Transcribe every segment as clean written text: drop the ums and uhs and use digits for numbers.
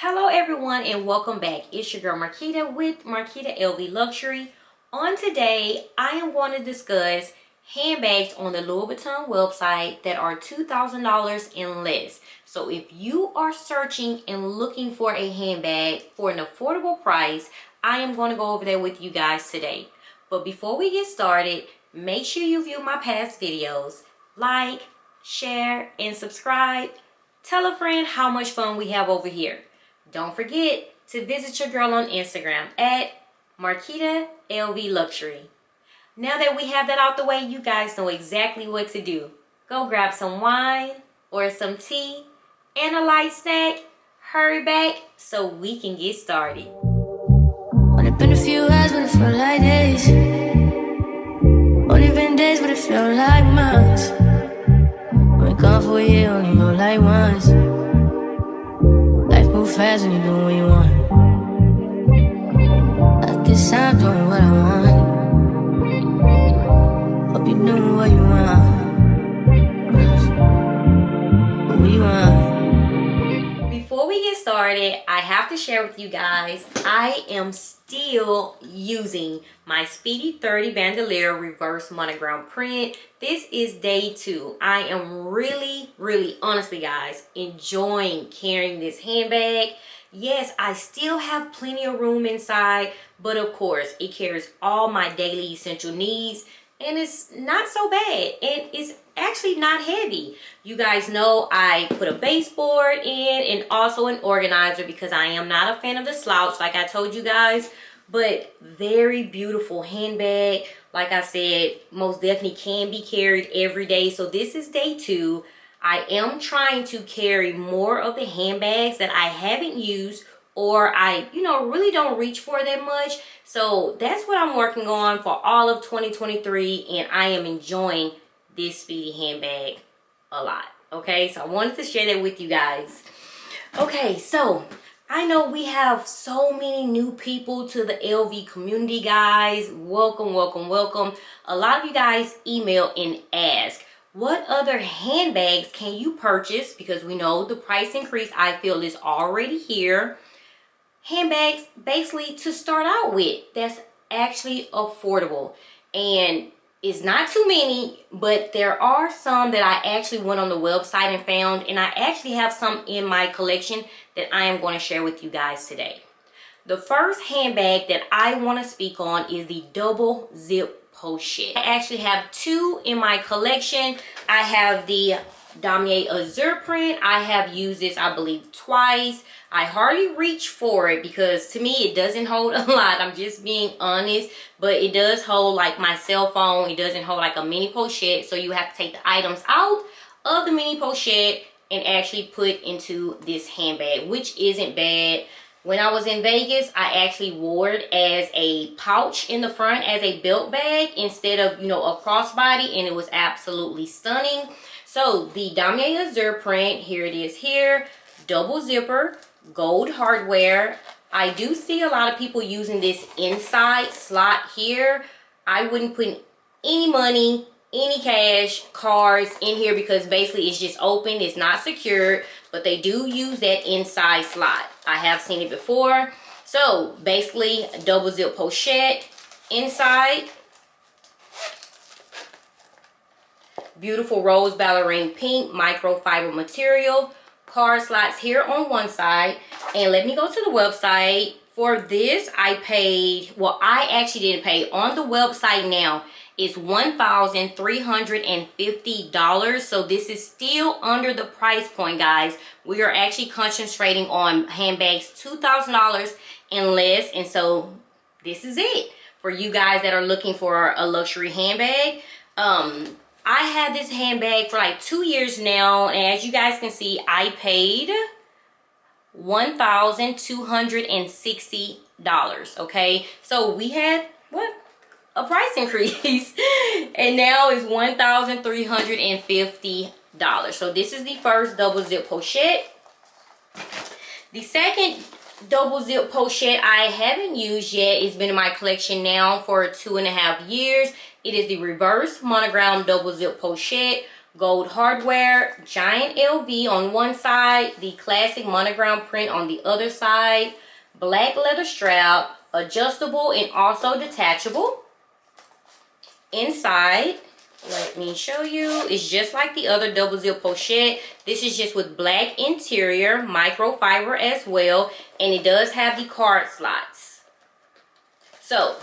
Hello everyone and welcome back. It's your girl Marquita with Marquita LV Luxury. On today, I am going to discuss handbags on the Louis Vuitton website that are $2,000 and less. So if you are searching and looking for a handbag for an affordable price, I am going to go over there with you guys today. But before we get started, make sure you view my past videos, like, share, and subscribe. Tell a friend how much fun we have over here. Don't forget to visit your girl on Instagram at Marquita LV Luxury. Now that we have that out the way, you guys know exactly what to do. Go grab some wine or some tea and a light snack. Hurry back so we can get started. Only been a few hours, but it felt like days. Only been days, but it felt like months. Been gone for a year, only know like once. Life move fast when you do what you want. I guess I'm doing what I want. Hope you doing what you want. What you want. Before we get started, I have to share with you guys, I am still using my Speedy 30 bandolier reverse monogram print. This is day 2. I am really, honestly guys, enjoying carrying this handbag. Yes, I still have plenty of room inside, but of course, it carries all my daily essential needs. And it's not so bad, and it's actually not heavy. You guys know I put a baseboard in and also an organizer because I am not a fan of the slouch like I told you guys. But very beautiful handbag. Like I said, most definitely can be carried every day. So this is day 2. I am trying to carry more of the handbags that I haven't used or I, really don't reach for that much. So that's what I'm working on for all of 2023, and I am enjoying this Speedy handbag a lot. Okay, so I wanted to share that with you guys. Okay, so I know we have so many new people to the LV community, guys. Welcome. A lot of you guys email and ask, what other handbags can you purchase? Because we know the price increase, I feel, is already here. Handbags basically to start out with that's actually affordable, and it's not too many, but there are some that I actually went on the website and found, and I actually have some in my collection that I am going to share with you guys today. The first handbag that I want to speak on is the double zip pochette. I actually have 2 in my collection. I have the Damier Azur print. I have used this, I believe, twice. I hardly reach for it because to me it doesn't hold a lot. I'm just being honest, but it does hold like my cell phone. It doesn't hold like a mini pochette, so you have to take the items out of the mini pochette and actually put into this handbag, which isn't bad. When I was in Vegas, I actually wore it as a pouch in the front, as a belt bag instead of, a crossbody, and it was absolutely stunning. So the Damier Azur print, here it is here, double zipper, gold hardware. I do see a lot of people using this inside slot here. I wouldn't put any money, any cash, cards in here because basically it's just open. It's not secured, but they do use that inside slot. I have seen it before. So basically a double zip pochette inside. Beautiful rose ballerine pink microfiber material. Card slots here on one side, and let me go to the website. For this I paid, well, I actually didn't pay. On the website now it's $1,350, so this is still under the price point, guys. We are actually concentrating on handbags $2,000 and less, and so this is it for you guys that are looking for a luxury handbag. I had this handbag for like 2 years now, and as you guys can see, I paid $1,260. Okay, so we had a price increase, and now it's $1,350. So this is the first double zip pochette. The second double zip pochette I haven't used yet. It's been in my collection now for 2.5 years. It is the reverse monogram double zip pochette. Gold hardware, giant LV on one side, the classic monogram print on the other side, black leather strap, adjustable and also detachable. Inside, let me show you, it's just like the other double zip pochette. This is just with black interior, microfiber as well, and it does have the card slots. So,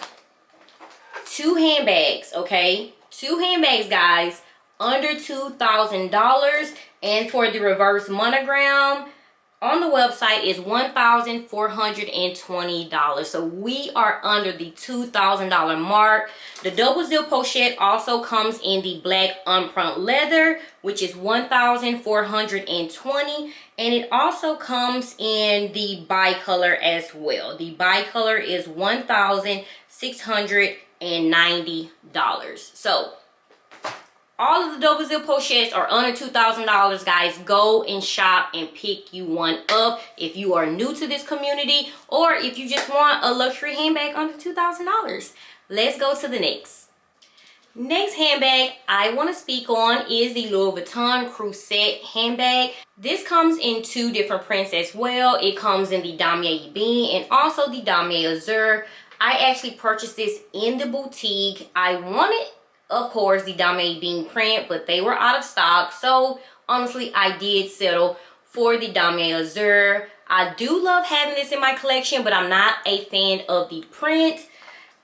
2 handbags, okay? 2 handbags, guys, under $2,000, and for the reverse monogram on the website is $1,420. So we are under the $2,000 mark. The double zip pochette also comes in the black unprint leather, which is $1,420, and it also comes in the bicolor as well. The bicolor is $1,690. So all of the double zip pochettes are under $2,000, guys. Go and shop and pick you one up if you are new to this community, or if you just want a luxury handbag under $2,000. Let's go to the next handbag I want to speak on is the Louis Vuitton Crusette handbag. This comes in 2 different prints as well. It comes in the damier bean and also the damier azure. I actually purchased this in the boutique. I wanted, of course, the damier bean print, but they were out of stock. So honestly, I did settle for the damier azure. I do love having this in my collection, but I'm not a fan of the print.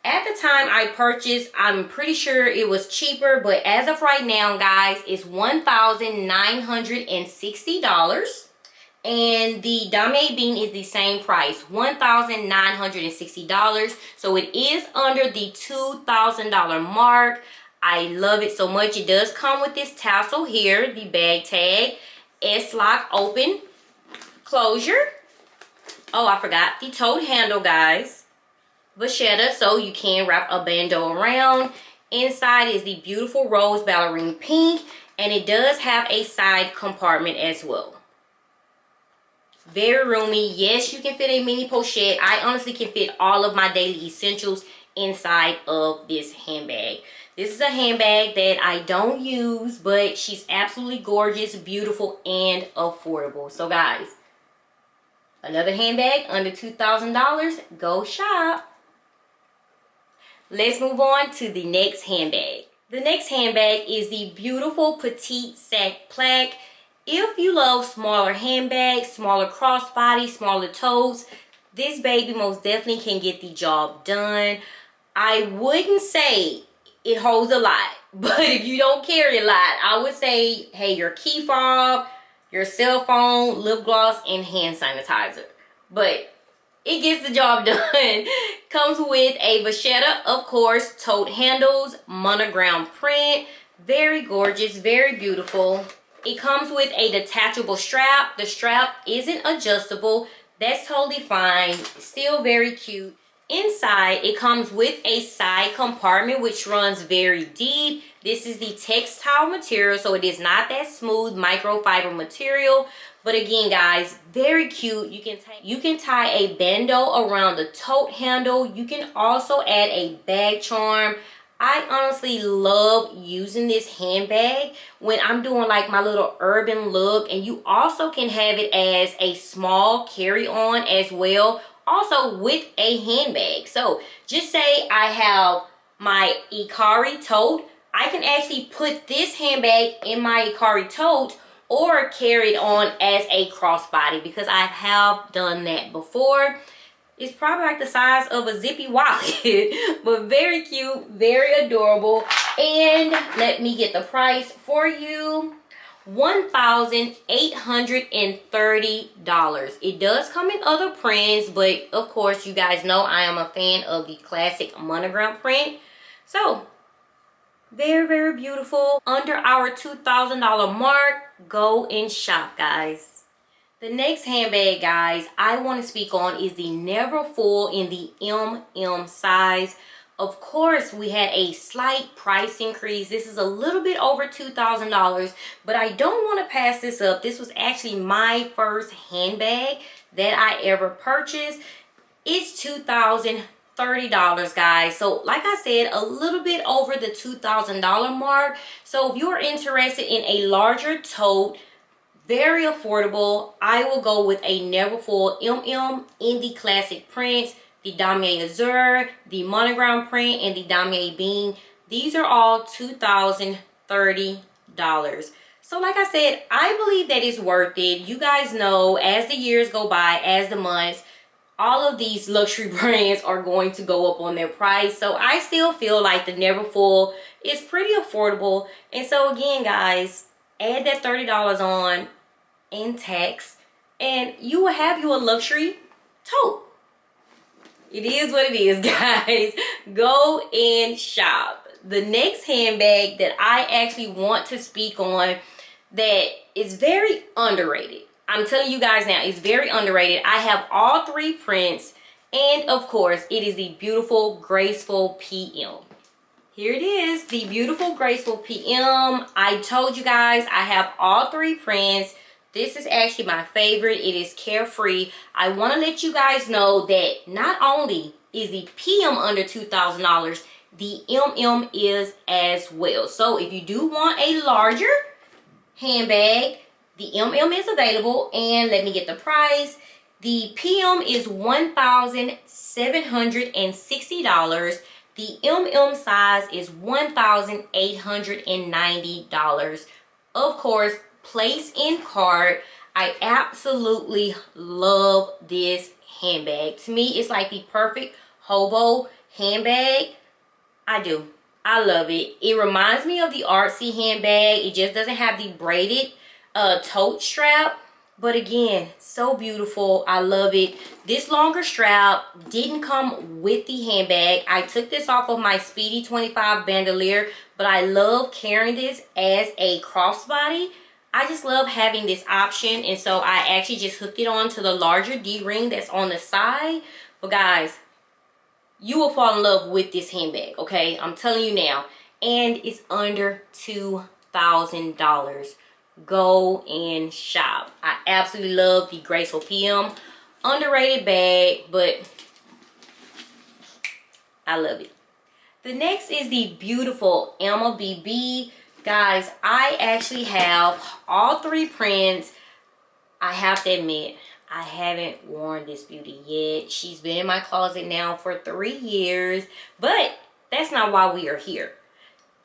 At the time I purchased, I'm pretty sure it was cheaper, but as of right now, guys, it's $1,960. And the damier bean is the same price, $1,960. So it is under the $2,000 mark. I love it so much. It does come with this tassel here, the bag tag, S-lock open closure. Oh, I forgot the tote handle, guys. Vachetta, so you can wrap a bandeau around. Inside is the beautiful rose ballerine pink, and it does have a side compartment as well. Very roomy. Yes, you can fit a mini pochette. I honestly can fit all of my daily essentials inside of this handbag. This is a handbag that I don't use, but she's absolutely gorgeous, beautiful, and affordable. So guys, another handbag under $2,000. Go shop. Let's move on to the next handbag. The next handbag is the beautiful petite sac plaque. If you love smaller handbags, smaller crossbody, smaller toes, this baby most definitely can get the job done. I wouldn't say it holds a lot, but if you don't carry a lot, I would say, hey, your key fob, your cell phone, lip gloss, and hand sanitizer. But it gets the job done. Comes with a vachetta, of course, tote handles, monogram print. Very gorgeous, very beautiful. It comes with a detachable strap. The strap isn't adjustable. That's totally fine. Still very cute. Inside, it comes with a side compartment which runs very deep. This is the textile material, so it is not that smooth microfiber material. But again, guys, very cute. You can tie a bandeau around the tote handle. You can also add a bag charm. I honestly love using this handbag when I'm doing like my little urban look, and you also can have it as a small carry-on as well, also with a handbag. So just say I have my Ikari tote, I can actually put this handbag in my Ikari tote or carry it on as a crossbody, because I have done that before. It's probably like the size of a zippy wallet, but very cute, very adorable. And let me get the price for you. $1,830. It does come in other prints, but of course you guys know I am a fan of the classic monogram print. So very, very beautiful. Under our $2,000 mark. Go and shop, guys. The next handbag, guys, I want to speak on is the Neverfull in the MM size. Of course, we had a slight price increase. This is a little bit over $2,000, but I don't want to pass this up. This was actually my first handbag that I ever purchased. It's $2,300. $30, guys. So like I said, a little bit over the $2,000 mark. So if you're interested in a larger tote, very affordable, I will go with a Neverfull MM in the classic prints, the Damier Azur, the monogram print, and the Damier Bean. These are all $2,030. So like I said, I believe that it's worth it. You guys know, as the years go by, as the months, all of these luxury brands are going to go up on their price. So I still feel like the Neverfull is pretty affordable. And so again, guys, add that $30 on in tax and you will have you a luxury tote. It is what it is, guys. Go and shop. The next handbag that I actually want to speak on that is very underrated. I'm telling you guys now, it's very underrated. I have all three prints, and of course, it is the beautiful, graceful PM. Here it is, the beautiful, graceful PM. I told you guys I have all three prints. This is actually my favorite. It is Carefree. I want to let you guys know that not only is the PM under $2,000, the MM is as well. So if you do want a larger handbag, the MM is available, and let me get the price. The PM is $1,760. The MM size is $1,890. Of course, place in cart. I absolutely love this handbag. To me, it's like the perfect hobo handbag. I do. I love it. It reminds me of the artsy handbag. It just doesn't have the braided tote strap, but again, so beautiful. I love it. This longer strap didn't come with the handbag. I took this off of my Speedy 25 bandolier, but I love carrying this as a crossbody. I just love having this option, and so I actually just hooked it on to the larger D-ring that's on the side. But guys, you will fall in love with this handbag, okay? I'm telling you now. And it's under $2,000. Go and shop. I absolutely love the graceful PM. Underrated bag, but I love it. The next is the beautiful Emma BB. Guys, I actually have all three prints. I have to admit, I haven't worn this beauty yet. She's been in my closet now for 3 years, but that's not why we are here.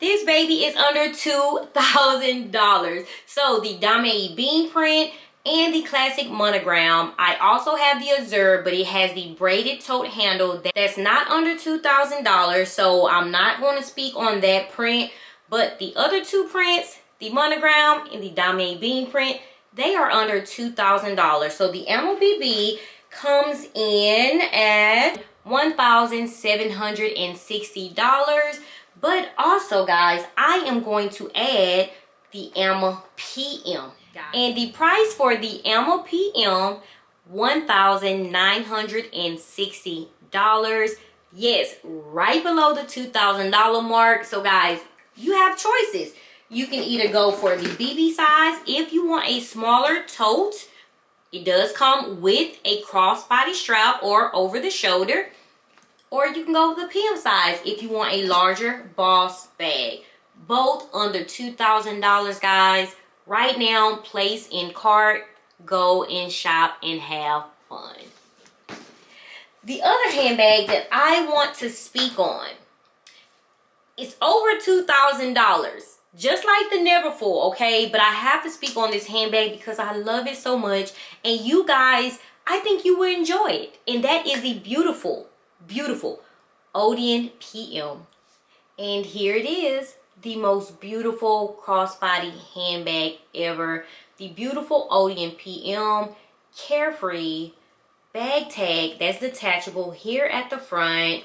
This baby is under $2,000. So the Damier Bean print and the classic monogram. I also have the Azur, but it has the braided tote handle. That's not under $2,000. So I'm not going to speak on that print. But the other two prints, the monogram and the Damier Bean print, they are under $2,000. So the MLBB comes in at $1,760. But also, guys, I am going to add the Amma PM. And the price for the Amma PM, $1,960. Yes, right below the $2,000 mark. So, guys, you have choices. You can either go for the BB size if you want a smaller tote. It does come with a crossbody strap or over the shoulder. Or you can go with the PM size if you want a larger boss bag. Both under $2,000, guys. Right now, place in cart, go and shop and have fun. The other handbag that I want to speak on is over $2,000. Just like the Neverfull, okay? But I have to speak on this handbag because I love it so much. And you guys, I think you will enjoy it. And that is the beautiful Odeon PM. And here it is, the most beautiful crossbody handbag ever. The beautiful Odeon PM, Carefree, bag tag that's detachable here at the front,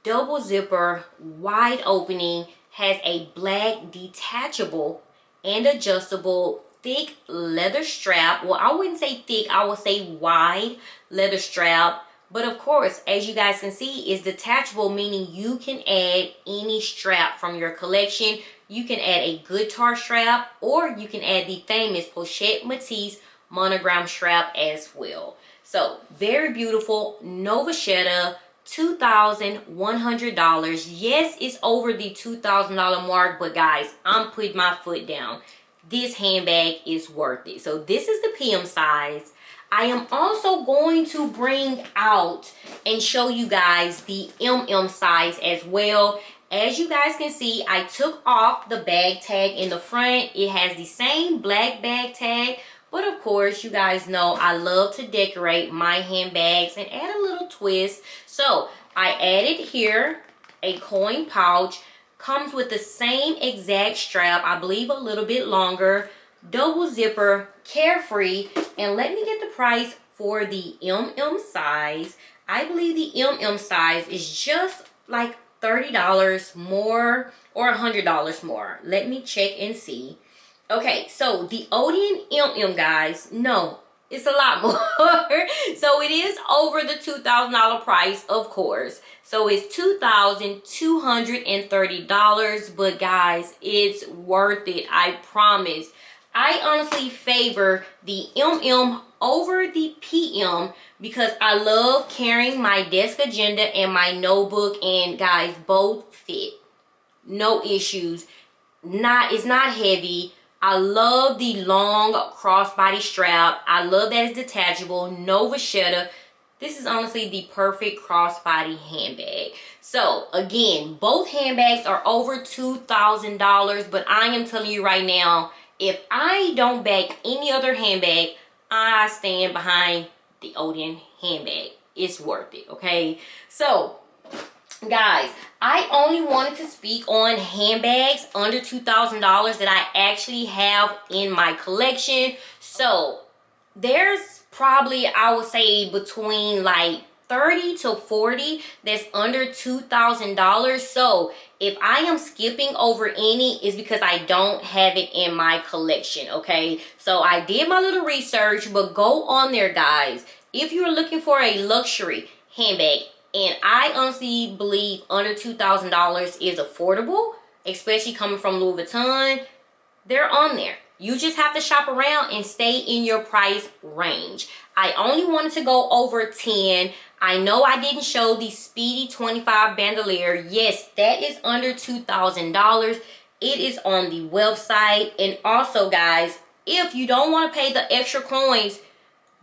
double zipper, wide opening, has a black detachable and adjustable thick leather strap. Well, I wouldn't say thick, I would say wide leather strap. But of course, as you guys can see, it's detachable, meaning you can add any strap from your collection. You can add a guitar strap, or you can add the famous Pochette Matisse monogram strap as well. So, very beautiful, no vachetta, $2,100. Yes, it's over the $2,000 mark, but guys, I'm putting my foot down. This handbag is worth it. So this is the PM size. I am also going to bring out and show you guys the MM size as well. As you guys can see, I took off the bag tag in the front. It has the same black bag tag, but of course, you guys know I love to decorate my handbags and add a little twist. So I added here a coin pouch. Comes with the same exact strap, I believe a little bit longer, double zipper, carefree. And let me get the price for the MM size. I believe the MM size is just like $30 more or $100 more. Let me check and see. Okay, so the Odeon MM, guys, no, it's a lot more. So it is over the $2,000 price, of course. So it's $2,230, but guys, it's worth it, I promise. I honestly favor the MM over the PM because I love carrying my desk agenda and my notebook, and guys, both fit. No issues. It's not heavy. I love the long crossbody strap. I love that it's detachable, no vachetta. This is honestly the perfect crossbody handbag. So again, both handbags are over $2,000, but I am telling you right now, if I don't back any other handbag, I stand behind the Odeon handbag. It's worth it, okay? So guys, I only wanted to speak on handbags under $2,000 that I actually have in my collection. So there's probably, I would say, between like 30 to 40 that's under $2,000. So if I am skipping over any, it's because I don't have it in my collection, okay? So I did my little research, but go on there, guys. If you're looking for a luxury handbag, and I honestly believe under $2,000 is affordable, especially coming from Louis Vuitton, they're on there. You just have to shop around and stay in your price range. I only wanted to go over 10. I know I didn't show the Speedy 25 bandolier. Yes, that is under $2,000. It is on the website. And also, guys, if you don't want to pay the extra coins,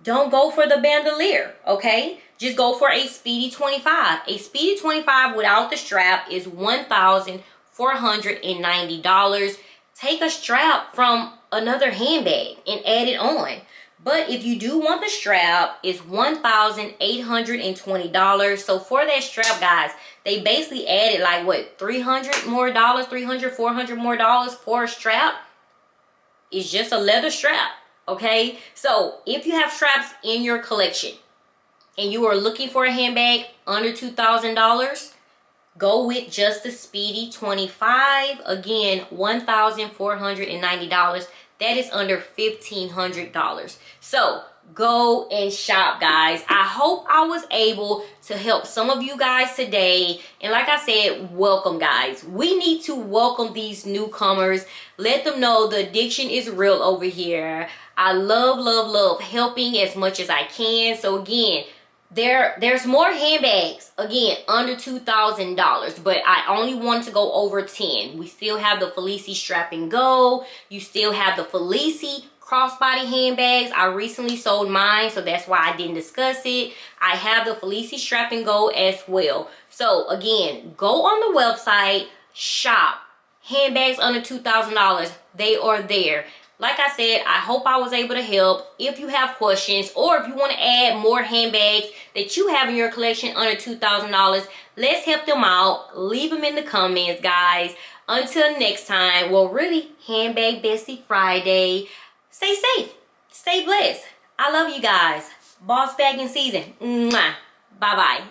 don't go for the bandolier, okay? Just go for a Speedy 25. A Speedy 25 without the strap is $1,490. Take a strap from another handbag and add it on. But if you do want the strap, it's $1,820. So for that strap, guys, they basically added like what, $300 more dollars, $300, $400 more dollars for a strap. It's just a leather strap, okay? So if you have straps in your collection and you are looking for a handbag under $2,000, go with just the Speedy 25. Again, $1,490. That is under $1,500. So go and shop, guys. I hope I was able to help some of you guys today. And like I said, welcome, guys. We need to welcome these newcomers. Let them know the addiction is real over here. I love, love, love helping as much as I can. So again, there's more handbags, again, under $2,000, but I only wanted to go over 10. We still have the Felici Strap and Go. You still have the Felici crossbody handbags. I recently sold mine, so that's why I didn't discuss it. I have the Felici Strap and Go as well. So again, go on the website, shop. Handbags under $2,000, they are there. Like I said, I hope I was able to help. If you have questions or if you want to add more handbags that you have in your collection under $2,000, let's help them out. Leave them in the comments, guys. Until next time, well, really, Handbag Bestie Friday. Stay safe. Stay blessed. I love you guys. Boss bagging season. Mwah. Bye-bye.